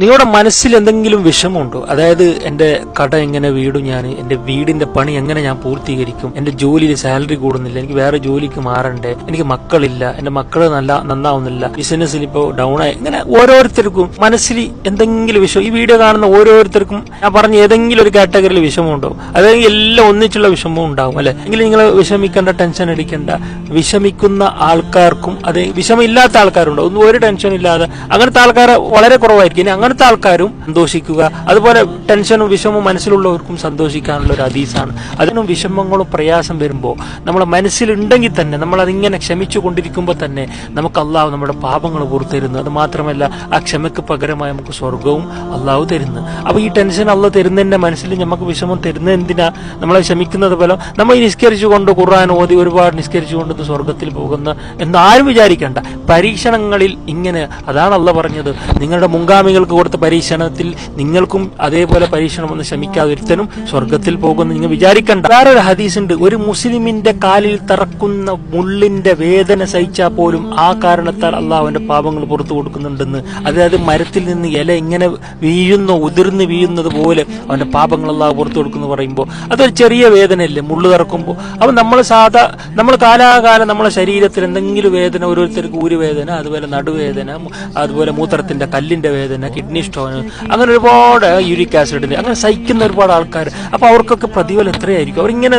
നിങ്ങളുടെ മനസ്സിൽ എന്തെങ്കിലും വിഷമമുണ്ടോ? അതായത് എന്റെ കട എങ്ങനെ വീടും, ഞാൻ എന്റെ വീടിന്റെ പണി എങ്ങനെ ഞാൻ പൂർത്തീകരിക്കും, എന്റെ ജോലിയിൽ സാലറി കൂടുന്നില്ല, എനിക്ക് വേറെ ജോലിക്ക് മാറണ്ടേ, എനിക്ക് മക്കളില്ല, എന്റെ മക്കള് നന്നാവുന്നില്ല, ബിസിനസ്സിൽ ഇപ്പോൾ ഡൗൺ ആയി, ഇങ്ങനെ ഓരോരുത്തർക്കും മനസ്സിൽ എന്തെങ്കിലും വിഷമം. ഈ വീഡിയോ കാണുന്ന ഓരോരുത്തർക്കും ഞാൻ പറഞ്ഞ ഏതെങ്കിലും ഒരു കാറ്റഗറിയിൽ വിഷമമുണ്ടോ? അതായത് എല്ലാം ഒന്നിച്ചുള്ള വിഷമവും ഉണ്ടാവും അല്ലെ? എങ്കിലും നിങ്ങൾ വിഷമിക്കേണ്ട, ടെൻഷൻ അടിക്കേണ്ട. വിഷമിക്കുന്ന ആൾക്കാർക്കും അതെ വിഷമില്ലാത്ത ആൾക്കാരുണ്ടോ? ഒന്നും ഒരു ടെൻഷൻ ഇല്ലാതെ അങ്ങനത്തെ ആൾക്കാർ വളരെ കുറവായിരിക്കും. ഇനി അങ്ങനത്തെ ആൾക്കാരും സന്തോഷിക്കുക. അതുപോലെ ടെൻഷനും വിഷമവും മനസ്സിലുള്ളവർക്കും സന്തോഷിക്കാനുള്ള ഒരു ഹദീസാണ്. അതിനും വിഷമങ്ങളും പ്രയാസം വരുമ്പോൾ നമ്മളെ മനസ്സിലുണ്ടെങ്കിൽ തന്നെ നമ്മൾ അതിങ്ങനെ ക്ഷമിച്ചു കൊണ്ടിരിക്കുമ്പോൾ തന്നെ നമുക്ക് അള്ളാഹു നമ്മുടെ പാപങ്ങൾ പുറത്തരുന്നു. അത് മാത്രമല്ല ആ ക്ഷമയ്ക്ക് പകരമായി നമുക്ക് സ്വർഗവും അള്ളാഹു തരുന്നു. അപ്പൊ ഈ ടെൻഷൻ അള്ളാഹ് തരുന്നതിന്റെ മനസ്സിൽ നമുക്ക് വിഷമം തരുന്നത് എന്തിനാ? നമ്മളെ ക്ഷമിക്കുന്നത് പോലെ നമ്മൾ ഈ നിസ്കരിച്ചുകൊണ്ട് ഖുർആൻ ഓതി ഒരുപാട് നിസ്കരിച്ചുകൊണ്ട് സ്വർഗത്തിൽ പോകുന്ന എന്ന് ആരും വിചാരിക്കേണ്ട. പരീക്ഷണങ്ങളിൽ ഇങ്ങനെ അതാണ് അള്ളാഹ് പറഞ്ഞത്, നിങ്ങളുടെ മുൻഗാമികൾക്ക് കൊടുത്ത പരീക്ഷണത്തിൽ നിങ്ങൾക്കും അതേപോലെ പരീക്ഷണം ഒന്ന് ക്ഷമിക്കാതെ ഒരുത്തനും സ്വർഗത്തിൽ പോകുമെന്ന് നിങ്ങൾ വിചാരിക്കണ്ട. വേറൊരു ഹദീസ് ഉണ്ട്, ഒരു മുസ്ലിമിന്റെ കാലിൽ തറക്കുന്ന മുള്ളിന്റെ വേദന സഹിച്ചാൽ പോലും ആ കാരണത്താൽ അള്ളാഹു അവന്റെ പാപങ്ങൾ പുറത്തു കൊടുക്കുന്നുണ്ടെന്ന്. അതായത് മരത്തിൽ നിന്ന് ഇല ഇങ്ങനെ വീഴുന്നോ ഉതിർന്ന് വീഴുന്നത് പോലെ അവന്റെ പാപങ്ങൾ അള്ളാഹു പുറത്തു കൊടുക്കുന്നു പറയുമ്പോൾ അതൊരു ചെറിയ വേദനയല്ലേ മുള്ളു തറക്കുമ്പോൾ? അപ്പൊ നമ്മൾ കാലാകാലം നമ്മളെ ശരീരത്തിൽ എന്തെങ്കിലും വേദന, ഓരോരുത്തർക്ക് ഊരുവേദന, അതുപോലെ നടുവേദന, അതുപോലെ മൂത്രത്തിന്റെ കല്ലിന്റെ വേദന, കിഡ്നി സ്റ്റോൺ, അങ്ങനെ ഒരുപാട് യൂറിക് ആസിഡിന്റെ അങ്ങനെ സഹിക്കുന്ന ഒരുപാട് ആൾക്കാർ. അപ്പൊ അവർക്കൊക്കെ പ്രതിഫലം എത്രയായിരിക്കും? അവരിങ്ങനെ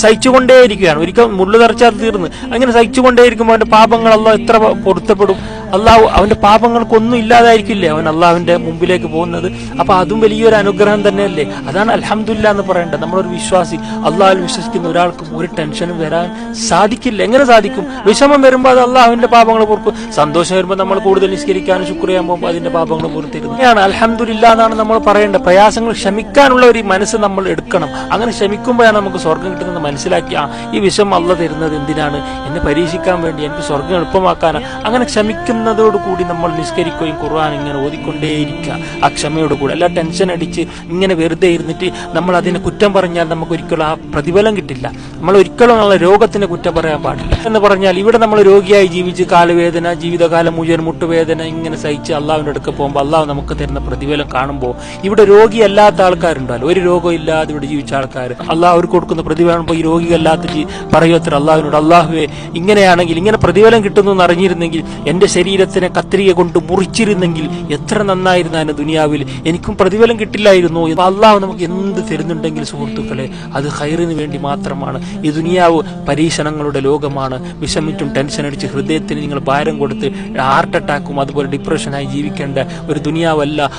സഹിച്ചുകൊണ്ടേയിരിക്കുകയാണ്. ഒരിക്കലും മുള്ളു തറച്ചാൽ തീർന്ന് അങ്ങനെ സഹിച്ചുകൊണ്ടേയിരിക്കുമ്പോൾ അവന്റെ പാപങ്ങൾ അള്ളാഹ് എത്ര പൊരുത്തപ്പെടും? അള്ളാഹു അവന്റെ പാപങ്ങൾക്കൊന്നും ഇല്ലാതായിരിക്കില്ലേ അവൻ അള്ളാഹുവിന്റെ മുമ്പിലേക്ക് പോകുന്നത്? അപ്പൊ അതും വലിയൊരു അനുഗ്രഹം തന്നെയല്ലേ? അതാണ് അൽഹംദുലില്ലാ എന്ന് പറയേണ്ടത്. നമ്മളൊരു വിശ്വാസി, അള്ളാഹുവിൽ വിശ്വസിക്കുന്ന ഒരാൾക്കും ഒരു ടെൻഷനും വരാൻ സാധിക്കില്ല. എങ്ങനെ സാധിക്കും? വിഷമം വരുമ്പോൾ അത് അള്ളാഹുവിന്റെ പാപങ്ങൾ പൊറുക്കും. സന്തോഷം വരുമ്പോൾ നമ്മൾ കൂടുതൽ നിസ്കരിക്കാനും ശുക്ർ ചെയ്യാൻ പോകുമ്പോൾ അതിന്റെ പാപങ്ങൾ പുറത്തിരുന്നു. അൽഹംദുലില്ലാ എന്നാണ് നമ്മൾ പറയേണ്ടത്. പ്രയാസങ്ങൾ ക്ഷമിക്കാനുള്ള ഒരു മനസ്സ് നമ്മൾ എടുക്കണം. അങ്ങനെ ക്ഷമിക്കുമ്പോഴാണ് നമുക്ക് സ്വർഗം കിട്ടുന്നത്. മനസ്സിലാക്കി ഈ വിഷമം അള്ളാഹ് തരുന്നത് എന്തിനാണ്? എന്നെ പരീക്ഷിക്കാൻ വേണ്ടി, എനിക്ക് സ്വർഗം എളുപ്പമാക്കാനാണ്. അങ്ങനെ ക്ഷമിക്കുന്നതോടുകൂടി നമ്മൾ നിസ്കരിക്കുകയും ഖുർആൻ ഇങ്ങനെ ഓതിക്കൊണ്ടേയിരിക്കുക ആ ക്ഷമയോടുകൂടി. അല്ല ടെൻഷൻ അടിച്ച് ഇങ്ങനെ വെറുതെ ഇരുന്നിട്ട് നമ്മൾ അതിനെ കുറ്റം പറഞ്ഞാൽ നമുക്ക് ഒരിക്കലും ആ പ്രതിഫലം കിട്ടില്ല. നമ്മൾ ഒരിക്കലും നമ്മളെ രോഗത്തിന് കുറ്റം പറയാൻ പാടില്ല. എന്ന് പറഞ്ഞാൽ ഇവിടെ നമ്മൾ രോഗിയായി ജീവിച്ച് കാലുവേദന, ജീവിതകാലം മുഴുവൻ മുട്ടുവേദന ഇങ്ങനെ സഹിച്ച് അള്ളാഹുവിന്റെ അടുക്ക പോകുമ്പോൾ അള്ളാഹു നമുക്ക് തരുന്ന പ്രതിഫലം കാണുമ്പോൾ, ഇവിടെ രോഗിയല്ലാത്ത ആൾക്കാരുണ്ടല്ലോ, ഒരു രോഗം ഇല്ലാതെ ഇവിടെ ജീവിച്ച ആൾക്കാർ, അള്ളാഹു അവർക്ക് കൊടുക്കുന്ന പ്രതിഫലം ഈ രോഗിയല്ലാത്ത പറയുമത്ര അള്ളാഹുവിനോട്, അള്ളാഹുവെ ഇങ്ങനെയാണെങ്കിൽ ഇങ്ങനെ പ്രതിഫലം കിട്ടുന്നു എന്ന് അറിഞ്ഞിരുന്നെങ്കിൽ എന്റെ ശരീരത്തിനെ കത്രിക കൊണ്ട് മുറിച്ചിരുന്നെങ്കിൽ എത്ര നന്നായിരുന്നു ദുനിയാവിൽ, എനിക്കും പ്രതിഫലം കിട്ടില്ലായിരുന്നു. അള്ളാഹു നമുക്ക് എന്ത് തരുന്നുണ്ടെങ്കിൽ സുഹൃത്തുക്കളെ അത് ഖൈറിന് വേണ്ടി മാത്രമാണ്. ഈ ദുനിയാവ് പരീക്ഷണങ്ങളുടെ ലോകമാണ്. വിഷമിച്ചും ടെൻഷൻ അടിച്ച് ഹൃദയത്തിന് നിങ്ങൾ ഭാരം കൊടുത്ത് ഹാർട്ട് അറ്റാക്കും അതുപോലെ ഡിപ്രഷനായി ജീവിക്കേണ്ട ഒരു ദുനിയാവല്ല.